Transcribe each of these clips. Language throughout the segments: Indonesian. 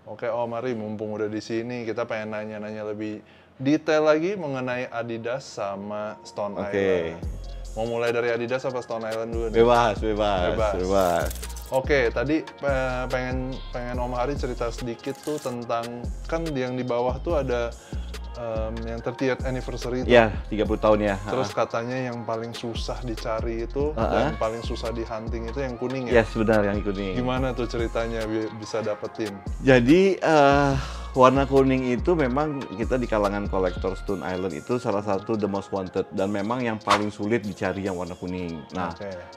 Oke, mari mumpung udah di sini kita pengen nanya-nanya lebih detail lagi mengenai Adidas sama Stone Island. Mau mulai dari Adidas apa Stone Island dulu nih? Bebas. Oke, tadi pengen Om Hari cerita sedikit tuh tentang kan yang di bawah tuh ada yang 30th anniversary itu. Ya, 30 tahun ya. Terus katanya yang paling susah dicari itu dan paling susah di hunting itu yang kuning ya? Yes, benar yang kuning. Gimana tuh ceritanya bisa dapetin? Jadi warna kuning itu memang kita di kalangan kolektor Stone Island itu salah satu the most wanted dan memang yang paling sulit dicari yang warna kuning. Nah,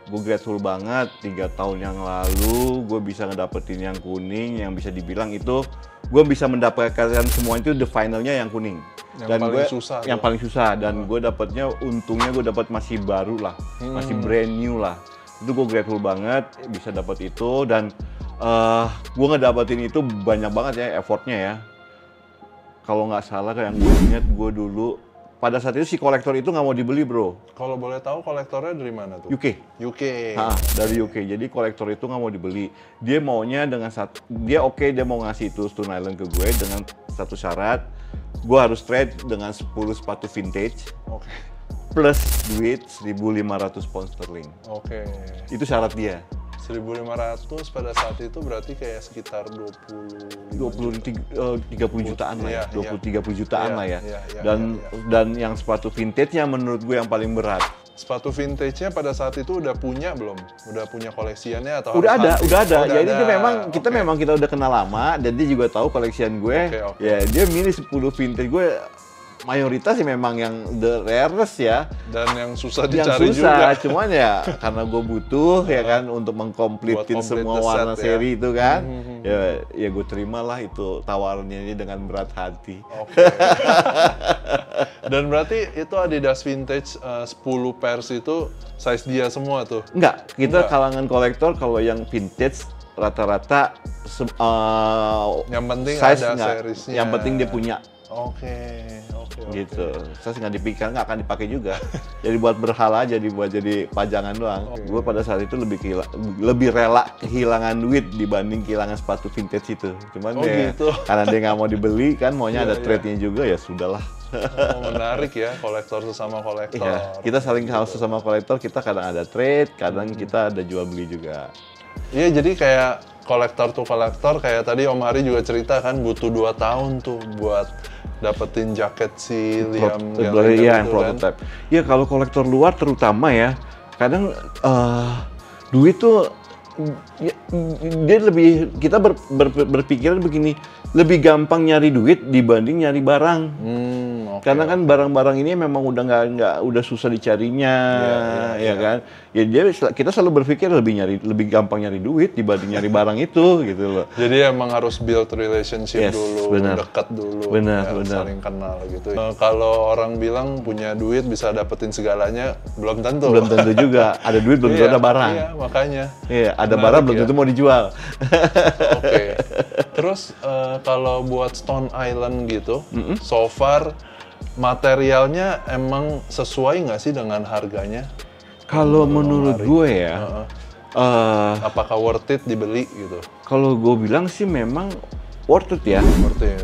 gue grateful banget 3 tahun yang lalu gue bisa ngedapetin yang kuning yang bisa dibilang itu gue bisa mendapatkan semua itu the finalnya yang kuning. Yang dan paling gue susah yang paling susah dan gue dapatnya untungnya gue dapat masih baru lah, masih brand new lah. Itu gue grateful banget bisa dapat itu dan gue ngedapetin itu banyak banget ya effortnya ya. Kalau nggak salah kayak yang gue inget gue dulu pada saat itu si kolektor itu nggak mau dibeli bro. Kalau boleh tahu kolektornya dari mana tuh? UK. Dari UK. Jadi kolektor itu nggak mau dibeli. Dia maunya dengan dia mau ngasih itu Stone Island ke gue dengan satu syarat. Gue harus trade dengan 10 sepatu vintage. Plus duit 1.500 pound sterling. Itu syarat dia. 1.500 pada saat itu berarti kayak sekitar 30 jutaan lah ya, 30 jutaan lah ya. Dan yang sepatu vintage-nya menurut gue yang paling berat. Sepatu vintage-nya pada saat itu udah punya belum? Udah punya koleksiannya atau udah ada. Jadi dia memang kita udah kenal lama dan dia juga tahu koleksian gue. Ya, dia milih 10 vintage gue. Mayoritas sih memang yang the rarest ya. Dan yang susah dicari juga. Cuman ya karena gue butuh ya kan untuk mengkomplitin semua warna seri itu kan. Ya gue terimalah itu tawarannya ini dengan berat hati. Dan berarti itu Adidas Vintage 10 pairs itu size dia semua tuh? Enggak, kita kalangan kolektor kalau yang vintage rata-rata yang penting size ada seriesnya. Yang penting dia punya. Gitu. Saya nggak dipikir, nggak akan dipakai juga. Jadi buat berhala aja, dibuat jadi pajangan doang. Gue pada saat itu lebih rela kehilangan duit dibanding kehilangan sepatu vintage itu. Cuman gitu. Karena dia nggak mau dibeli kan, maunya ada trade-nya juga ya sudahlah. Menarik ya, kolektor sesama kolektor. Iya, kita saling sesama kolektor, kita kadang ada trade, kadang kita ada jual beli juga. Iya, jadi kayak kolektor tuh kolektor, kayak tadi Om Hari juga cerita kan butuh 2 tahun tuh buat dapetin jaket si Liam yang prototype. Iya, kalau kolektor luar terutama ya, kadang duit tuh dia lebih kita berpikiran begini, lebih gampang nyari duit dibanding nyari barang. Karena kan barang-barang ini memang udah udah susah dicarinya, kan. Ya kita selalu berpikir lebih gampang nyari duit dibanding nyari barang itu gitu loh. Jadi emang harus build relationship dulu, dekat dulu, saling kenal gitu. Kalau orang bilang punya duit bisa dapetin segalanya, belum tentu. Belum tentu juga. Ada duit belum tentu ada barang. Iya, makanya. Iya, ada barang belum tentu mau dijual. Terus kalau buat Stone Island gitu, so far materialnya emang sesuai nggak sih dengan harganya? Kalau menurut gue ya, apakah worth it dibeli gitu? Kalau gue bilang sih memang worth it ya.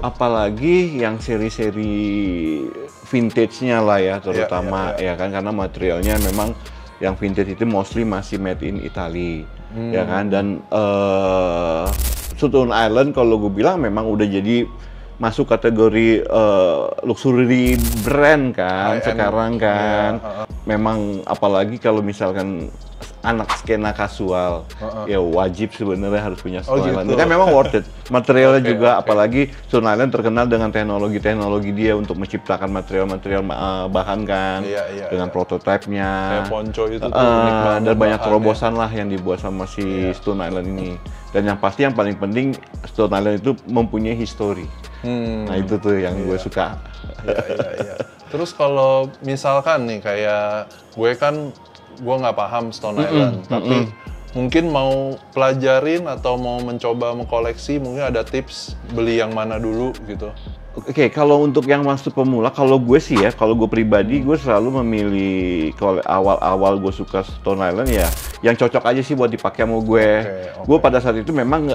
Apalagi yang seri-seri vintage-nya lah ya, terutama ya kan, karena materialnya memang yang vintage itu mostly masih made in Italy, ya kan. Dan Stone Island kalau gue bilang memang udah jadi masuk kategori luxury brand kan sekarang kan. Memang apalagi kalau misalkan anak skena kasual ya wajib sebenarnya harus punya Stone Island. Kan memang worth it. Materialnya juga apalagi Stone Island terkenal dengan teknologi dia untuk menciptakan material bahan kan dengan prototipe-nya. Kayak ponco itu tuh unik banget. Dan banyak terobosan lah yang dibuat sama si Stone Island ini. Dan yang pasti yang paling penting Stone Island itu mempunyai history. Nah itu tuh yang gue suka. Terus kalau misalkan nih kayak gue nggak paham Stone Island, tapi mungkin mau pelajarin atau mau mencoba mengkoleksi, mungkin ada tips beli yang mana dulu gitu? Oke, kalau untuk yang masuk pemula, kalau gue sih ya, kalau gue pribadi, gue selalu memilih kalau awal-awal gue suka Stone Island ya, yang cocok aja sih buat dipakai sama gue. Gue pada saat itu memang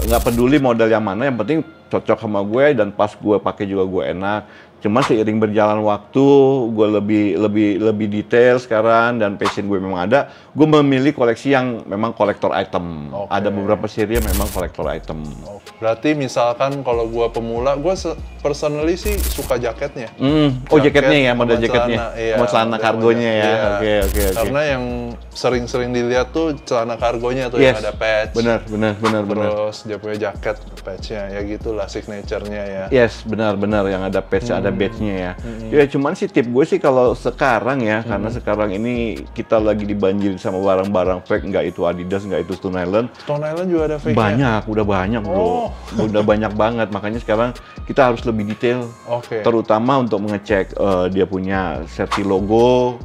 nggak peduli model yang mana, yang penting cocok sama gue dan pas gue pakai juga gue enak. Cuman seiring berjalan waktu, gue lebih detail sekarang dan passion gue memang ada. Gue memilih koleksi yang memang kolektor item. Ada beberapa seri yang memang kolektor item. Berarti misalkan kalau gue pemula, gue personally sih suka jaketnya. Jaketnya ya, model jaketnya, iya, celana kargonya ya. Iya. Oke. Karena yang sering dilihat tuh celana kargonya tuh yang ada patch. Benar. Terus dia punya jaket patchnya, ya gitulah signature-nya ya. Yes, benar yang ada patch, ada badge-nya ya. Ya cuman sih tip gue sih kalau sekarang ya, karena sekarang ini kita lagi dibanjirin sama barang-barang fake, nggak itu Adidas, nggak itu Stone Island. Stone Island juga ada fake-nya? Udah banyak bro. Udah banyak banget, makanya sekarang kita harus lebih detail. Terutama untuk mengecek dia punya serti logo,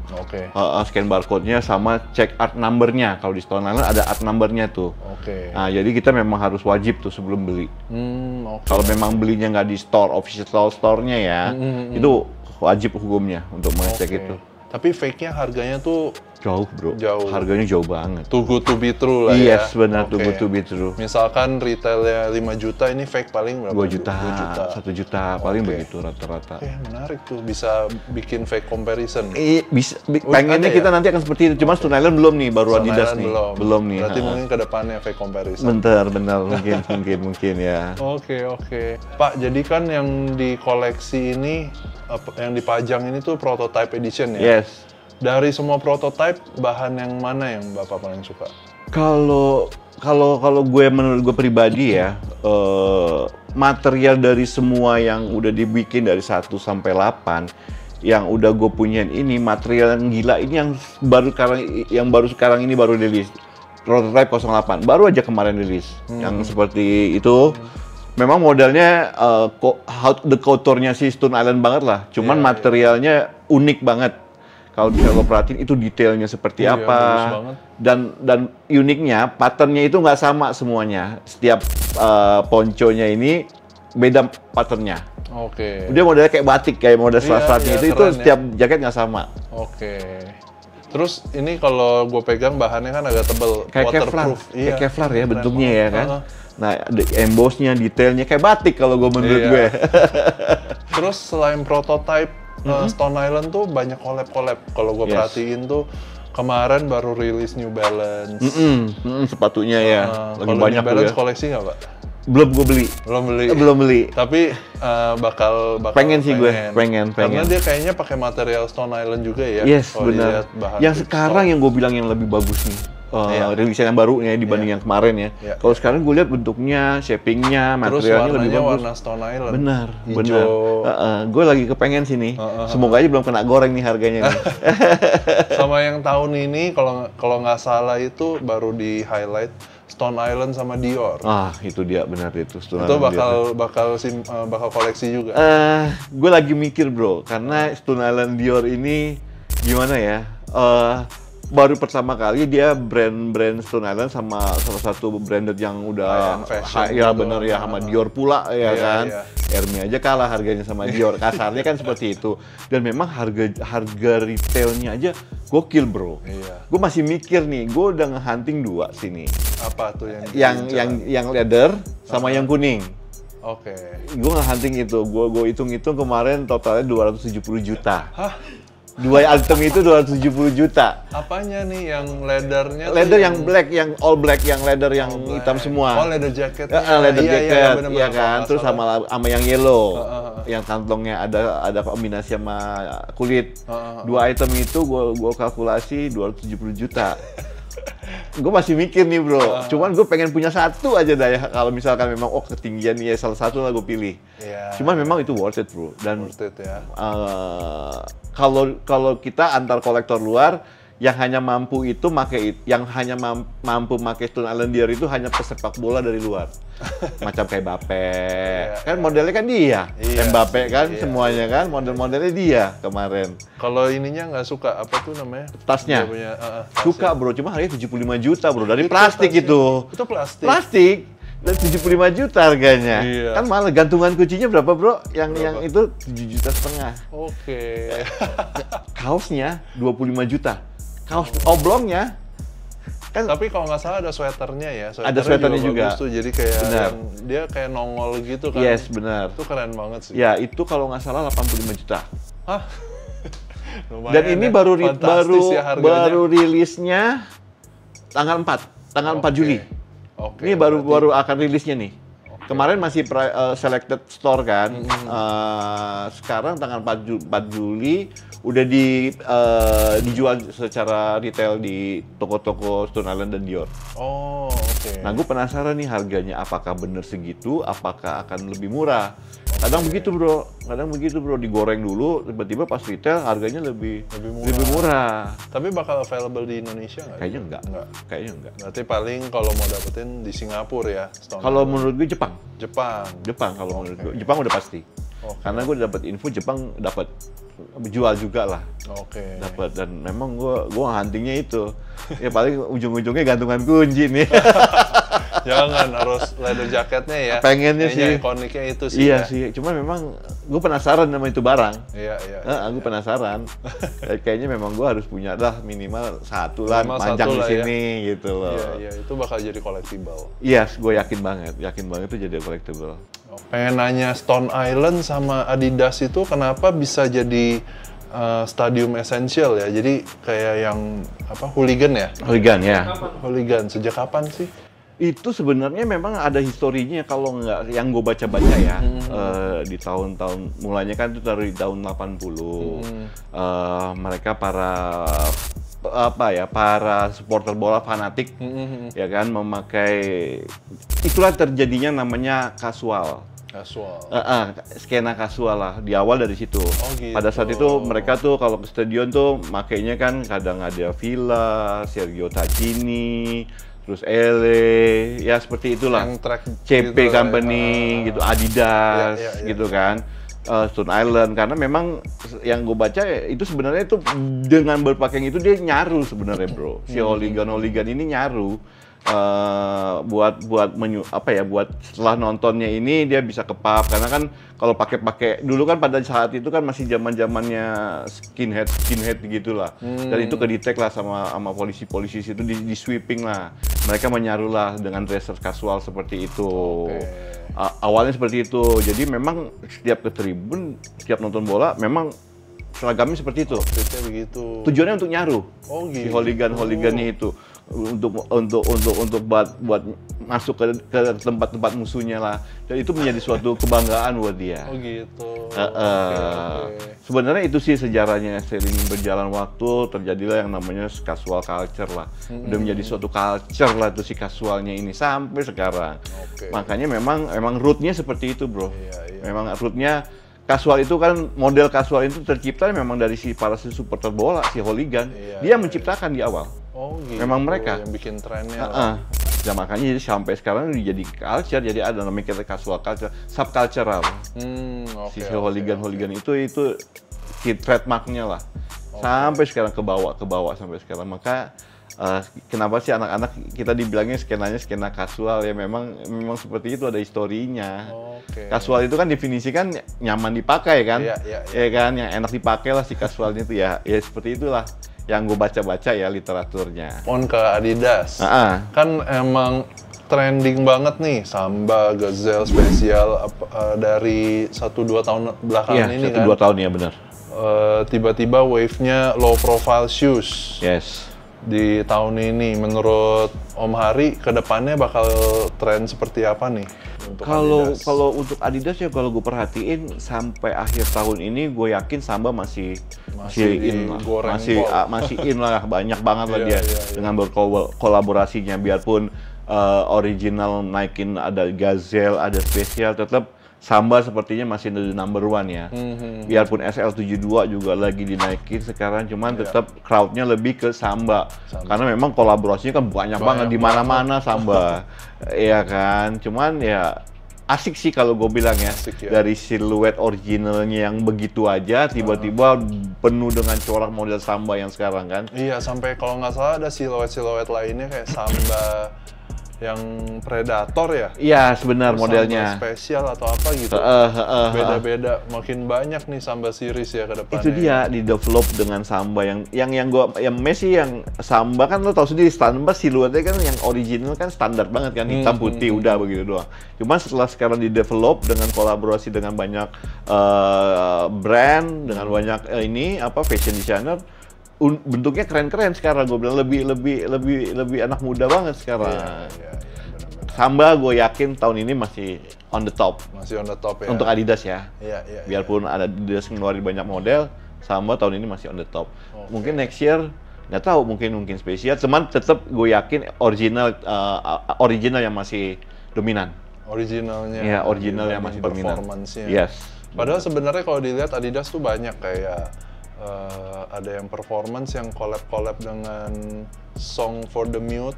scan barcode-nya, sama cek art number-nya. Kalau di Stone Island ada art number-nya tuh. Nah, jadi kita memang harus wajib tuh sebelum beli. Kalau memang belinya nggak di store, official store-nya ya, itu wajib hukumnya untuk mengecek itu. Tapi fake-nya harganya tuh jauh bro, harganya jauh banget. Too good to be true lah ya. Yes, benar, too good to be true. Misalkan retailnya 5 juta, ini fake paling berapa? 2 juta, 1 juta, paling begitu rata-rata. Menarik tuh, bisa bikin fake comparison. Bisa, pengennya kita nanti akan seperti itu, cuma Stone Island belum nih, baru Adidas nih. Belum nih. Berarti mungkin ke depannya fake comparison. Benar, mungkin ya. Oke. Pak, jadi kan yang di koleksi ini, yang dipajang ini tuh prototype edition ya? Yes. Dari semua prototype, bahan yang mana yang Bapak paling suka? Kalau gue, menurut gue pribadi ya, material dari semua yang udah dibikin dari 1 sampai 8, yang udah gue punyain ini, material yang gila ini yang baru sekarang ini baru rilis. Prototype 08, baru aja kemarin rilis. Yang seperti itu. Memang modelnya the couture-nya si Stone Island banget lah. Cuman materialnya unik banget. Kalau bisa lo perhatiin itu detailnya seperti apa, dan uniknya patternnya itu nggak sama semuanya. Setiap ponconya ini beda patternnya. Dia modelnya kayak batik, kayak model selat-selatnya itu setiap jaket nggak sama. Terus ini kalau gue pegang bahannya kan agak tebel, kayak waterproof. Kayak Kevlar ya bentuknya ya kan. Nah, embossnya, detailnya kayak batik kalau gue menurut gue. Terus selain prototype, Stone Island tuh banyak collab-collab. Kalau gue perhatiin tuh kemarin baru rilis New Balance. Sepatunya ya. Lagi banyak New Balance koleksi nggak, Pak? Belum gue beli. Belum beli. Tapi bakal pengen sih gue, pengen. Karena dia kayaknya pakai material Stone Island juga ya. Yes, benar. Yang sekarang yang gue bilang yang lebih bagus nih. Rilisan yang baru ya dibanding yang kemarin ya. Kalau sekarang gue lihat bentuknya, shapingnya, materialnya lebih bagus. Warna Stone Island. Benar. Gue lagi kepengen sih nih. Semoga aja belum kena goreng nih harganya nih. Sama yang tahun ini kalau nggak salah itu baru di highlight Stone Island sama Dior. Itu dia, benar itu. Itu bakal koleksi juga. Gue lagi mikir bro, karena Stone Island Dior ini gimana ya? Baru pertama kali dia brand Stone Island sama salah satu branded yang udah bener ya, sama Dior pula ya kan. Hermes aja kalah harganya sama Dior, kasarnya kan seperti itu. Dan memang harga retailnya aja gokil bro. Gue masih mikir nih, gue udah nge-hunting 2 sini. Apa tuh yang leather sama yang kuning. Gue nge-hunting itu, gue hitung-hitung kemarin totalnya 270 juta. Dua item itu 270 juta. Apanya nih yang leathernya? Leather yang black, yang all black, yang leather yang hitam semua. Leather jacket. Leather jacket, iya kan. Terus sama yang yellow, yang kantongnya ada kombinasi sama kulit. 2 item itu gue kalkulasi 270 juta. Gue masih mikir nih bro, cuman gue pengen punya 1 aja dah ya. Kalau misalkan memang ketinggian ya salah satu lah gue pilih. Cuman memang itu worth it bro. Dan worth it ya. Kalau kita antar kolektor luar yang hanya mampu pakai Stone Island Dior itu hanya pesepak bola dari luar. Macam kayak Mbappe. Kan modelnya kan dia. Mbappe kan semuanya kan model-modelnya dia kemarin. Kalau ininya nggak suka, apa tuh namanya? Tasnya. Tasnya. Suka bro, cuma harganya 75 juta bro, dari plastik itu. Itu plastik? Plastik. Dan 75 juta harganya. Iya. Kan malah gantungan kuncinya berapa, Bro? Yang itu 7,5 juta. Oke. Kaosnya 25 juta. Kaos oblongnya kan. Tapi kalau nggak salah ada sweaternya ya. Ada sweaternya juga. Bagus tuh, jadi kayak Benar. dia kayak nongol gitu kan. Yes, benar. Itu keren banget sih. Ya, itu kalau nggak salah 85 juta. Hah? Lumayan Dan ini ya. baru Fantastis ya harganya. rilisnya tanggal 4 Juli. Oke. Ini baru akan rilisnya nih. Kemarin masih selected store kan. Sekarang tanggal 4 Juli udah dijual secara retail di toko-toko Stone Island dan Dior. Oh, oke. Nah, gue penasaran nih harganya apakah bener segitu, apakah akan lebih murah. Kadang begitu, Bro. Digoreng dulu, tiba-tiba pas retail harganya lebih murah. Tapi bakal available di Indonesia nggak? Kayaknya enggak. Kayaknya enggak. Berarti paling kalau mau dapetin di Singapura ya. Stone Kalau Island. menurut gue Jepang kalau menurut gue. Jepang udah pasti. Oke. Karena gue dapat info Jepang dapat jual juga lah. Oke. Dapat, dan memang gue huntingnya itu. Ya paling ujung-ujungnya gantungan kunci nih. Jangan, harus leather jacketnya ya. Pengennya Kayaknya sih. ikoniknya itu sih. Iya ya. sih, cuma memang gue penasaran sama itu barang. Iya. Gue penasaran. Kayaknya memang gue harus punya lah minimal satu lah Minimal panjang satu di lah sini gitu loh. Iya, itu bakal jadi collectible. Yes, gue yakin banget itu jadi collectible. Pengen nanya Stone Island sama Adidas itu kenapa bisa jadi stadium essential ya? Jadi kayak yang hooligan ya? Hooligan ya. Hooligan sejak kapan sih? Itu sebenarnya memang ada historinya, kalau nggak yang gue baca-baca ya. Di tahun-tahun mulanya kan itu dari tahun 80. Mereka para supporter bola fanatik ya kan memakai, itulah terjadinya namanya kasual. Skena kasual lah, di awal dari situ. Gitu. Pada saat itu mereka tuh kalau ke stadion tuh makainya kan kadang ada Villa, Sergio Tacchini, terus Ele, ya seperti itulah. Yang track CP gitu Company gitu, Adidas gitu kan. Stone Island, karena memang yang gue baca itu sebenarnya itu dengan berpakaian itu dia nyaru sebenarnya, Bro. Si hooligan ini nyaru. Buat setelah nontonnya ini dia bisa ke pub, karena kan kalau pakai dulu kan pada saat itu kan masih zamannya skinhead gitulah. Dan itu kedetek lah sama polisi situ, di sweeping lah. Mereka menyaru lah dengan dresser kasual seperti itu. Awalnya seperti itu. Jadi memang setiap ke tribun, setiap nonton bola memang seragamnya seperti itu. Outfitnya begitu. Tujuannya untuk nyaru. Gitu. Si hooligannya itu untuk buat masuk ke tempat-tempat musuhnya lah. Dan itu menjadi suatu kebanggaan buat dia. Gitu. Okay. Sebenarnya itu sih sejarahnya. Seiring berjalan waktu terjadilah yang namanya casual culture lah. Udah menjadi suatu culture lah itu si casualnya ini sampai sekarang. Makanya memang rootnya seperti itu, Bro. Iya. Memang rootnya kasual itu kan, model kasual itu tercipta memang dari para supporter bola, si hooligan. Dia menciptakan di awal. Gitu. Memang mereka yang bikin trennya. Ya makanya jadi sampai sekarang jadi culture, jadi ada namanya kita casual culture, subcultural. Si hooligan itu si trademarknya lah. Sampai sekarang ke bawah sampai sekarang. Maka kenapa sih anak-anak kita dibilangnya skena kasual, ya memang seperti itu, ada historinya. Kasual itu kan definisi kan nyaman dipakai kan, ya kan, yang enak dipakai lah si kasualnya itu ya seperti itulah yang gue baca-baca ya literaturnya. Ke Adidas, kan emang trending banget nih Samba, Gazelle, spesial dari 1-2 tahun belakangan ini kan. 1-2 tahun ya benar. Tiba-tiba wave-nya low profile shoes. Yes. Di tahun ini, menurut Om Hari, ke depannya bakal tren seperti apa nih untuk Adidas? Kalau untuk Adidas ya, kalau gue perhatiin sampai akhir tahun ini, gue yakin Samba masih in lah. Masih in lah, banyak banget lah dia dengan berkolaborasinya. Biarpun original naikin ada Gazelle, ada spesial, tetap Samba sepertinya masih the number one ya. Biarpun SL72 juga lagi dinaikin sekarang, cuman tetap crowdnya lebih ke Samba. Karena memang kolaborasinya kan banyak banget di mana-mana Samba. Iya kan, cuman ya asik sih kalau gue bilang ya. Dari siluet originalnya yang begitu aja, tiba-tiba penuh dengan corak model Samba yang sekarang kan. Iya, sampai kalau nggak salah ada siluet-siluet lainnya kayak Samba yang Predator ya? Iya, sebenar Samba modelnya. spesial atau apa gitu. Beda-beda, makin banyak nih Samba series ya ke depannya. Itu dia di develop dengan Samba yang Messi yang Samba kan lo tau sendiri Samba siluetnya kan yang original kan standar banget kan hitam putih udah begitu doang. Cuman setelah sekarang di develop dengan kolaborasi dengan banyak brand dengan banyak fashion designer, bentuknya keren-keren sekarang. Gue bilang lebih anak muda banget sekarang. Iya, benar-benar. Samba gue yakin tahun ini masih on the top. Masih on the top ya. Untuk Adidas ya. Iya. Biarpun ada Adidas ngeluarin banyak model, Samba tahun ini masih on the top. Mungkin next year nggak tahu, mungkin spesial. Cuman tetap gue yakin original yang masih dominan. Originalnya. Iya, original yang masih dominan. Performance-nya. Yes. Padahal sebenarnya kalau dilihat Adidas tuh banyak kayak ada yang performance yang collab dengan Song for the Mute.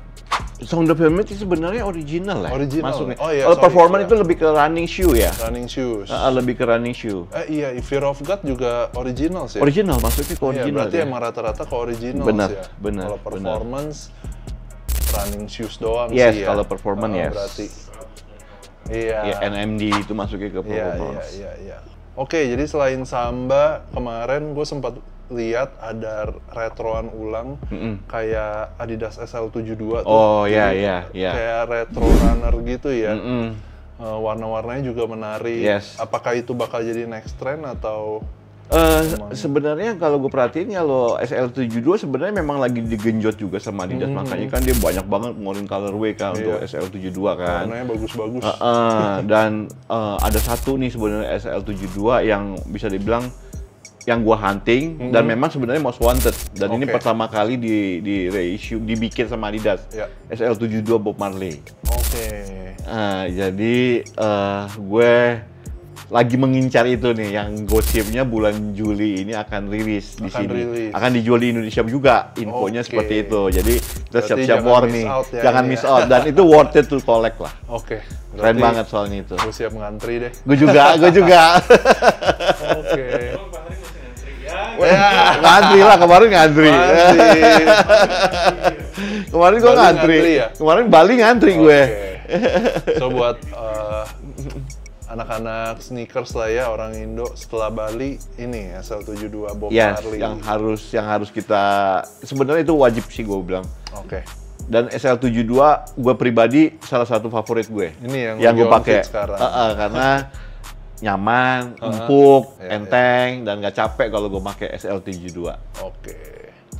Song the Film itu sebenarnya original lah. Original. Masuknya. Oh iya, kalau sorry, performance iya. itu lebih ke running shoe ya. Running shoes. Lebih ke running shoe. Iya, Fear of God juga original sih. Original, masuknya ke Iya, original. berarti ya. emang rata-rata ke original Benar, sih ya. benar, Kalau performance running shoes doang Yes, sih ya. kalau performance, yes. Berarti. Iya. Ya, NMD itu masuknya ke performance. Iya. Oke, jadi selain Samba, kemarin gue sempat lihat ada retroan ulang kayak Adidas SL72 tuh. Oh, iya. Kayak retro runner gitu ya. Warna-warnanya juga menarik. Yes. Apakah itu bakal jadi next trend atau Sebenarnya kalau gue perhatiin kalau SL72 sebenarnya memang lagi digenjot juga sama Adidas, makanya kan dia banyak banget ngeluarin colorway kan untuk SL72 kan. warnanya bagus-bagus? Dan ada satu nih sebenarnya SL72 yang bisa dibilang yang gua hunting dan memang sebenarnya most wanted dan ini pertama kali di reissue dibikin sama Adidas. SL72 Bob Marley. Jadi gue lagi mengincar itu nih yang gosipnya bulan Juli ini akan rilis di sini. Akan dijual di Indonesia juga. Infonya seperti itu. Jadi kita siap-siap war nih. Jangan miss out dan itu worth it to collect lah. Keren banget soalnya itu. Gue siap ngantri deh. Gue juga. Ngantri lah, kemarin ngantri. Kemarin gue ngantri. Kemarin Bali ngantri gue. So buat anak-anak sneakers lah ya, orang Indo setelah Bali ini SL72 Bob Marley. yang harus kita sebenarnya itu wajib sih gue bilang. Dan SL72 gue pribadi salah satu favorit gue. Ini yang gue pakai karena nyaman, empuk, enteng dan gak capek kalau gue pakai SL72.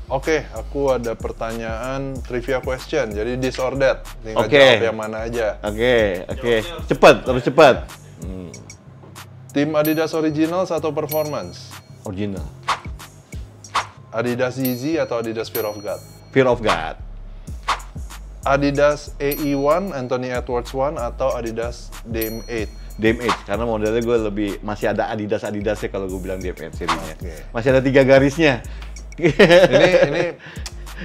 Oke, aku ada pertanyaan trivia question. Jadi this or that. Tinggal jawab yang mana aja. Oke. Harus cepat. Tim Adidas Originals atau Performance? Original. Adidas Yeezy atau Adidas Fear of God? Fear of God. Adidas AE1, Anthony Edwards 1 atau Adidas Dame 8? Dame 8, karena modelnya gue masih ada Adidasnya kalau gue bilang Dame 8 serinya. Masih ada 3 garisnya. Ini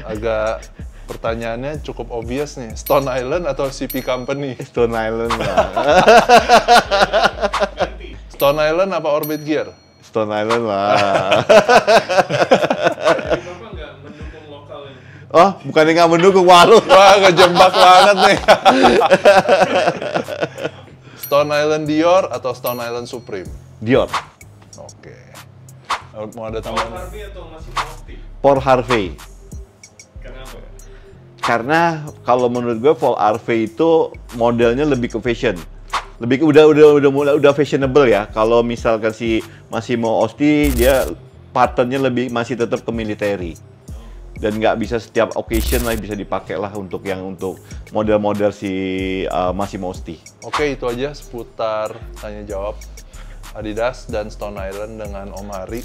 agak pertanyaannya cukup obvious nih. Stone Island atau CP Company? Stone Island lah. Stone Island apa Orbit Gear? Stone Island lah. Bapak nggak mendukung lokal ini? Oh, bukannya nggak mendukung, waduh. Wah, ngejebak banget nih. Stone Island Dior atau Stone Island Supreme? Dior. Mau ada tambahan? Paul Harvey atau masih Mofti? Paul Harvey. Kenapa? Karena kalau menurut gue Paul Harvey itu modelnya lebih ke fashion. Udah fashionable ya. Kalau misalkan si Massimo Osti dia patternnya masih tetap ke military. Dan nggak bisa setiap occasion lah bisa dipakai lah untuk model-model si Massimo Osti. Itu aja seputar tanya jawab Adidas dan Stone Island dengan Om Hari.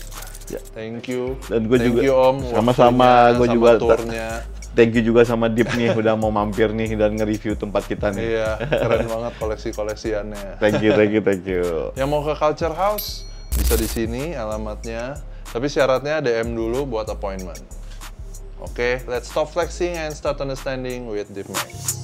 Thank you. Dan gue juga you, Om. Sama-sama, gue juga turnya. Thank you juga sama Deep nih udah mau mampir nih dan nge-review tempat kita nih. Iya, keren banget koleksi-koleksiannya. Thank you. Yang mau ke Culture House bisa di sini alamatnya. Tapi syaratnya DM dulu buat appointment. Let's stop flexing and start understanding with Deep Max.